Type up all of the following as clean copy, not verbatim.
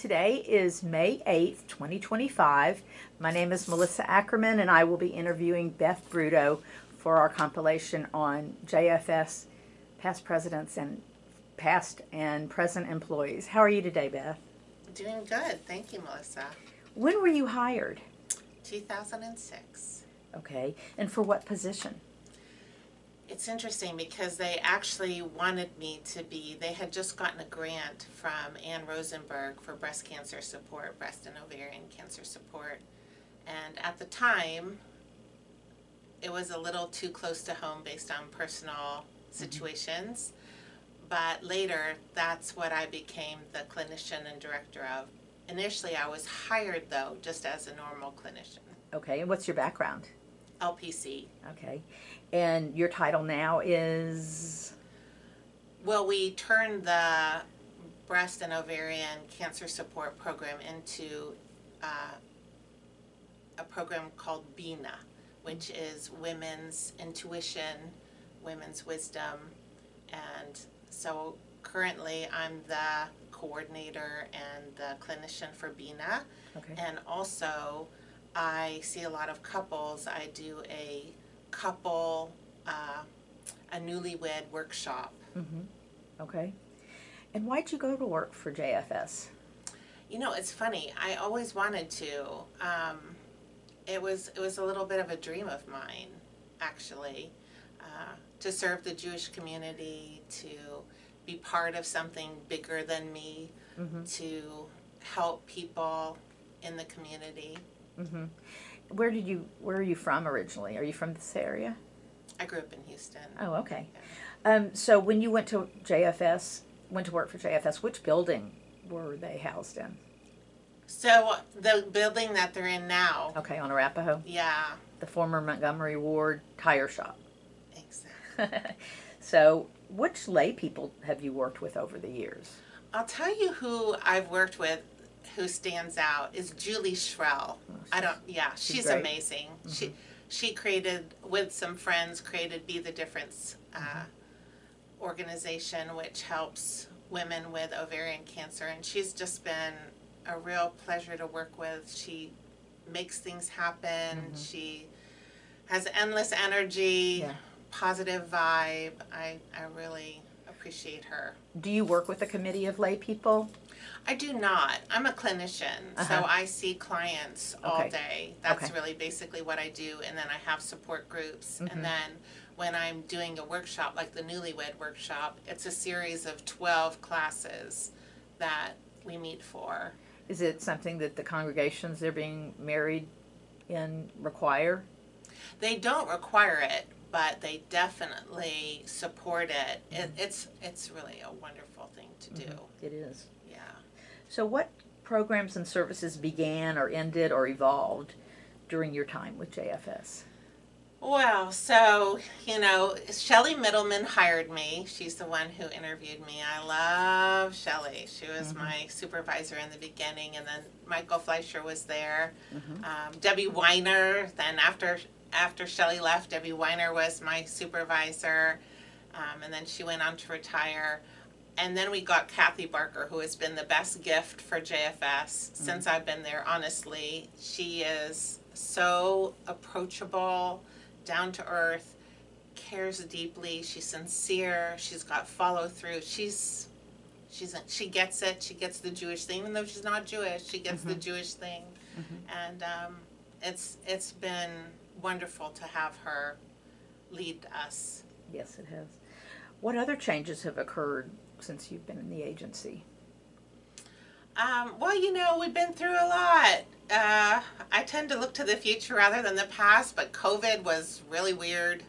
Today is May 8th, 2025. My name is Melissa Ackerman, and I will be interviewing Beth Brudo for our compilation on JFS past and present employees. How are you today, Beth? Doing good. Thank you, Melissa. When were you hired? 2006. Okay, and for what position? It's interesting because they actually wanted me to be, they had just gotten a grant from Ann Rosenberg for breast cancer support, breast and ovarian cancer support. And at the time, it was a little too close to home based on personal situations. But later, that's what I became the clinician and director of. Initially, I was hired, though, just as a normal clinician. Okay, and what's your background? LPC. Okay, and your title now is? Well, we turned the breast and ovarian cancer support program into a program called BINA, which is Women's Intuition, Women's Wisdom, and so currently I'm the coordinator and the clinician for BINA. Okay. And also I see a lot of couples. I do a couple, a newlywed workshop. Mm-hmm. Okay. And why'd you go to work for JFS? You know, it's funny. I always wanted to. It was a little bit of a dream of mine, actually, to serve the Jewish community, to be part of something bigger than me, to help people in the community. Mm-hmm. Where are you from originally? Are you from this area? I grew up in Houston. Oh, okay. Yeah. So when you went to work for JFS, which building were they housed in? So the building that they're in now. Okay, on Arapahoe? Yeah. The former Montgomery Ward tire shop. Exactly. So which lay people have you worked with over the years? I'll tell you who I've worked with who stands out is Julie Shrell. She's great. amazing. She created, with some friends, created Be the Difference organization, which helps women with ovarian cancer, and she's just been a real pleasure to work with. She makes things happen. She has endless energy, positive vibe. I really appreciate her. Do you work with a committee of lay people? I do not. I'm a clinician, so I see clients all day. That's really basically what I do, and then I have support groups, and then when I'm doing a workshop, like the Newlywed Workshop, it's a series of 12 classes that we meet for. Is it something that the congregations they're being married in require? They don't require it, but they definitely support it. It's really a wonderful thing to do. It is. Yeah. So what programs and services began or ended or evolved during your time with JFS? Well, so, Shelley Middleman hired me. She's the one who interviewed me. I love Shelley. She was my supervisor in the beginning, and then Michael Fleischer was there. Debbie Weiner, then after Shelley left, Debbie Weiner was my supervisor, and then she went on to retire. And then we got Kathy Barker, who has been the best gift for JFS since I've been there, honestly. She is so approachable, down to earth, cares deeply, she's sincere, she's got follow through. She gets it, she gets the Jewish thing, even though she's not Jewish, she gets the Jewish thing. And it's been wonderful to have her lead us. Yes, it has. What other changes have occurred since you've been in the agency? Well, we've been through a lot. I tend to look to the future rather than the past, but COVID was really weird.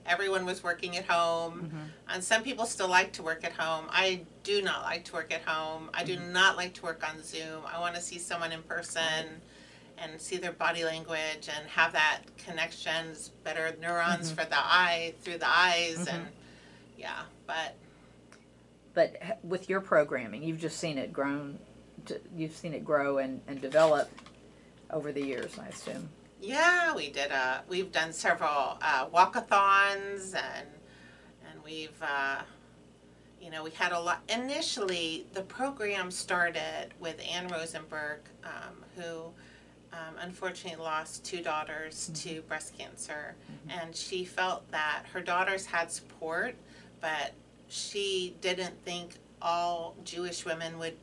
Everyone was working at home, and some people still like to work at home. I do not like to work at home. I do not like to work on Zoom. I want to see someone in person and see their body language and have that connection, better neurons for the eye, through the eyes, and But with your programming, you've just seen it you've seen it grow and develop over the years, I assume. Yeah, we've done several walkathons, and we've You know, we had a lot. Initially, the program started with Ann Rosenberg, who unfortunately lost two daughters to breast cancer. And she felt that her daughters had support, but she didn't think all Jewish women would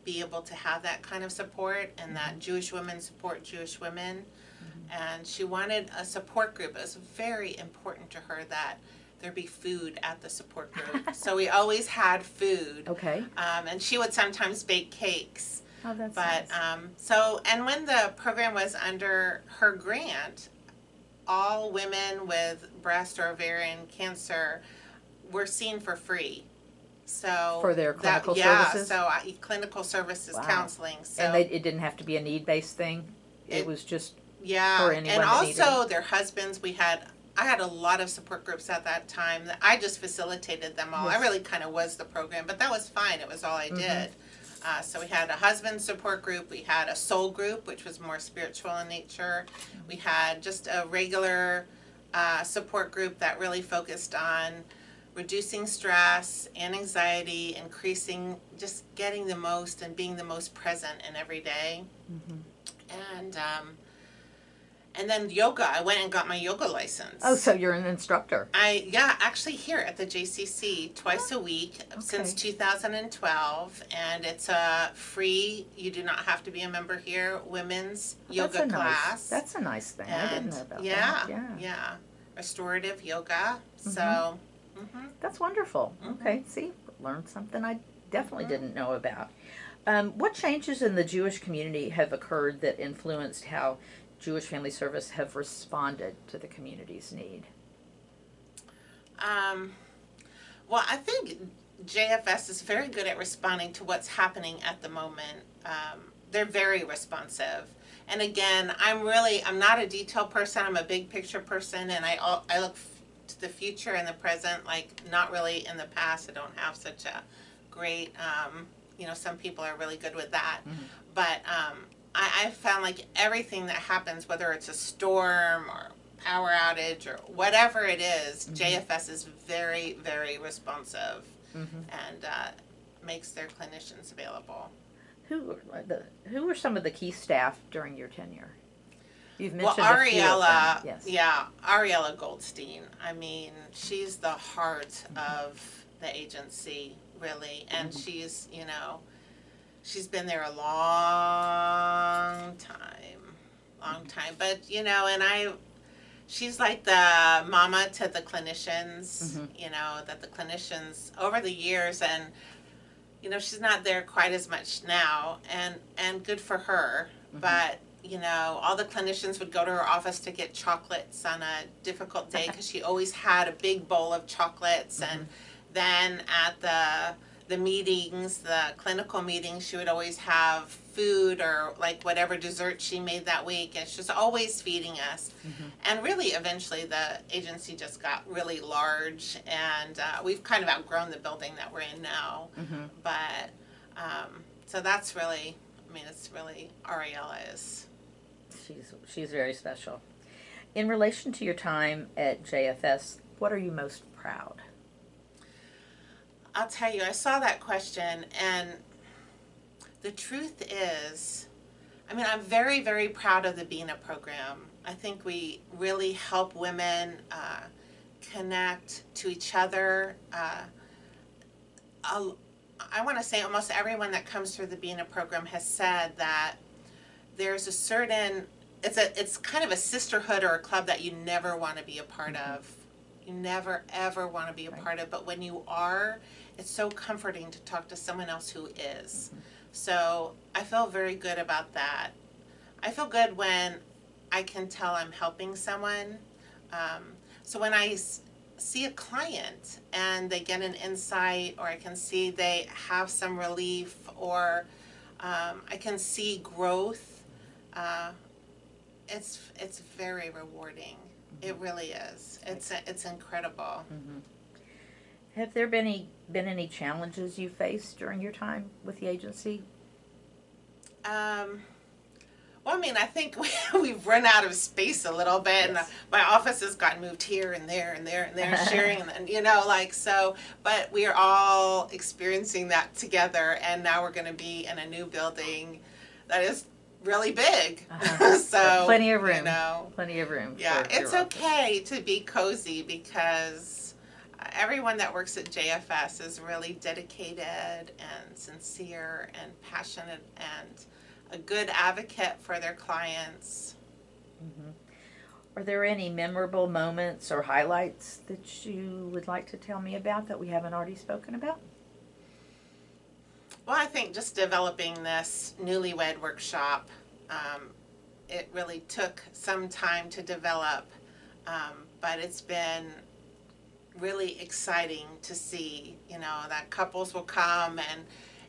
be able to have that kind of support, and that Jewish women support Jewish women. And she wanted a support group. It was very important to her that there be food at the support group. So we always had food. Okay. And she would sometimes bake cakes. Oh, that's But nice. and when the program was under her grant, all women with breast or ovarian cancer were seen for free. So For their clinical yeah, services? so clinical services, Wow. counseling. So And it didn't have to be a need-based thing? It was just yeah, for anyone and that needed also it? their husbands. I had a lot of support groups at that time. That I just facilitated them all. Yes. I really kind of was the program, but that was fine. It was all I did. So we had a husband support group. We had a soul group, which was more spiritual in nature. We had just a regular support group that really focused on reducing stress and anxiety, increasing, just getting the most and being the most present in every day. And then yoga. I went and got my yoga license. Oh, so you're an instructor? Actually here at the JCC twice a week since 2012, and it's a free. You do not have to be a member here. Women's yoga class. That's a nice thing. I didn't know about that. Yeah, restorative yoga. So. That's wonderful. Okay, see, learned something I definitely didn't know about. What changes in the Jewish community have occurred that influenced how Jewish Family Service have responded to the community's need? Well, I think JFS is very good at responding to what's happening at the moment. They're very responsive. And again, I'm not a detail person. I'm a big picture person, and I look to the future and the present, like not really in the past. I don't have such a great, some people are really good with that. But I found like everything that happens, whether it's a storm or power outage or whatever it is, JFS is very, very responsive and makes their clinicians available. Who were some of the key staff during your tenure? You've mentioned Well, a few of them. Ariella, Yes. Ariella Goldstein. I mean, she's the heart of the agency, really, and she's been there a long time. But she's like the mama to the clinicians. That the clinicians over the years, and she's not there quite as much now, and good for her. But all the clinicians would go to her office to get chocolates on a difficult day because she always had a big bowl of chocolates. And then at the meetings, the clinical meetings, she would always have food or like whatever dessert she made that week, and she was always feeding us. And really, eventually, the agency just got really large, and we've kind of outgrown the building that we're in now. But so that's really, it's really, Ariella is. She's very special. In relation to your time at JFS, what are you most proud? I'll tell you, I saw that question, and the truth is, I'm very, very proud of the BINA program. I think we really help women connect to each other. I want to say almost everyone that comes through the BINA program has said that there's a certain, it's kind of a sisterhood or a club that you never want to be a part of. You never, ever want to be a part of, but when you are, it's so comforting to talk to someone else who is. So I feel very good about that. I feel good when I can tell I'm helping someone. So when I see a client and they get an insight, or I can see they have some relief, or I can see growth, it's very rewarding. It really is. It's incredible. Have there been any challenges you faced during your time with the agency? Well, Well, I mean, I think we've run out of space a little bit, and Yes. my office has gotten moved here and there and there and there, sharing, and you know, like so. But we are all experiencing that together, and now we're going to be in a new building that is really big. So plenty of room. You know, Plenty of room. yeah, for it's your okay to be cozy because everyone that works at JFS is really dedicated and sincere and passionate and a good advocate for their clients. Mm-hmm. Are there any memorable moments or highlights that you would like to tell me about that we haven't already spoken about? Well, I think just developing this newlywed workshop, it really took some time to develop, but it's been really exciting to see, you know, that couples will come and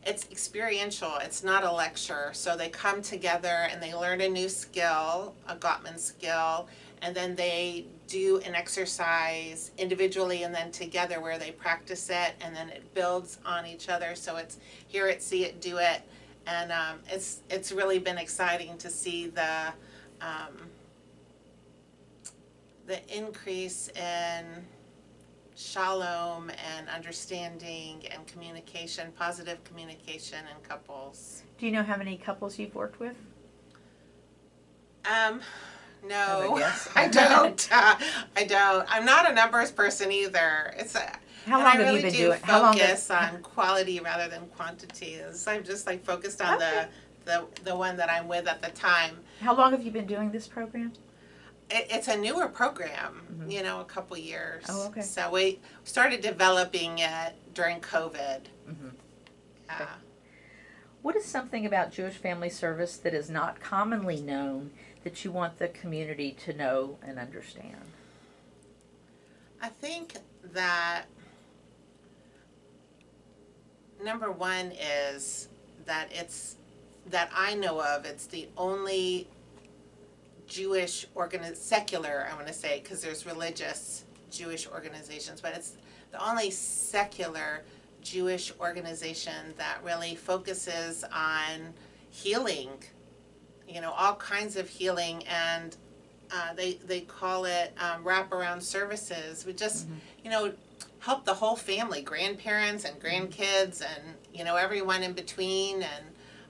it's experiential. It's not a lecture. So they come together and they learn a new skill, a Gottman skill, and then they do an exercise individually and then together where they practice it, and then it builds on each other. So it's hear it, see it, do it, and it's really been exciting to see the increase in shalom and understanding and communication, positive communication in couples. Do you know how many couples you've worked with? No, guess? I don't. I don't. I'm not a numbers person either. How long have you been doing? How long? Focus on quality rather than quantity. I'm just like focused on the one that I'm with at the time. How long have you been doing this program? It's a newer program, mm-hmm. You know, a couple years. Oh, okay. So we started developing it during COVID. Mm-hmm. Okay. What is something about Jewish Family Service that is not commonly known that you want the community to know and understand? I think that number one is that that I know of, it's the only Jewish secular, I want to say, because there's religious Jewish organizations, but it's the only secular Jewish organization that really focuses on healing, you know, all kinds of healing, and they call it wraparound services. We just, mm-hmm. You know, help the whole family, grandparents and grandkids, and you know, everyone in between, and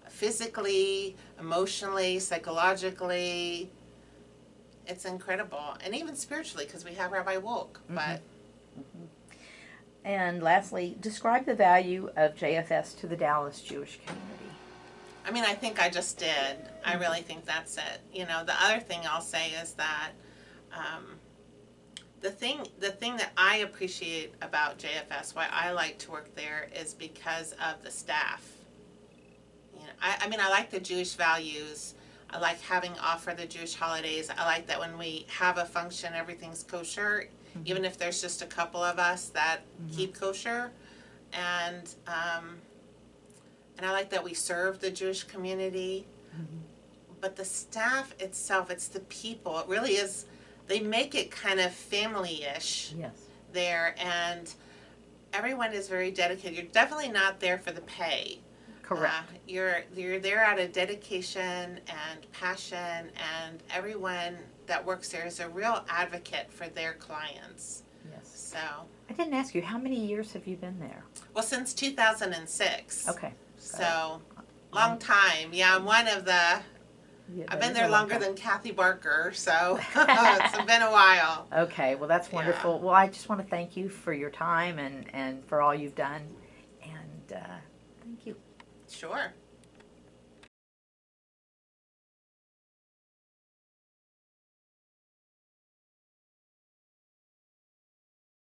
physically, emotionally, psychologically. It's incredible, and even spiritually, because we have Rabbi Wolk. Mm-hmm. But mm-hmm. And lastly, describe the value of JFS to the Dallas Jewish community. I mean, I think I just did. Mm-hmm. I really think that's it. You know, the other thing I'll say is that the thing that I appreciate about JFS, why I like to work there, is because of the staff. You know, I mean, I like the Jewish values. I like having off for the Jewish holidays. I like that when we have a function, everything's kosher, mm-hmm. even if there's just a couple of us that mm-hmm. keep kosher. And I like that we serve the Jewish community. Mm-hmm. But the staff itself, it's the people. It really is. They make it kind of family-ish. Yes. There, and everyone is very dedicated. You're definitely not there for the pay. Correct. You're there out of dedication and passion, and everyone that works there is a real advocate for their clients. Yes. So I didn't ask you, how many years have you been there? Well, since 2006. Okay. So long time. Yeah, I'm one of the. Yeah, I've been there longer than Kathy Barker, so it's been a while. Okay, well that's wonderful. Yeah. Well, I just want to thank you for your time and for all you've done, and thank you. Sure.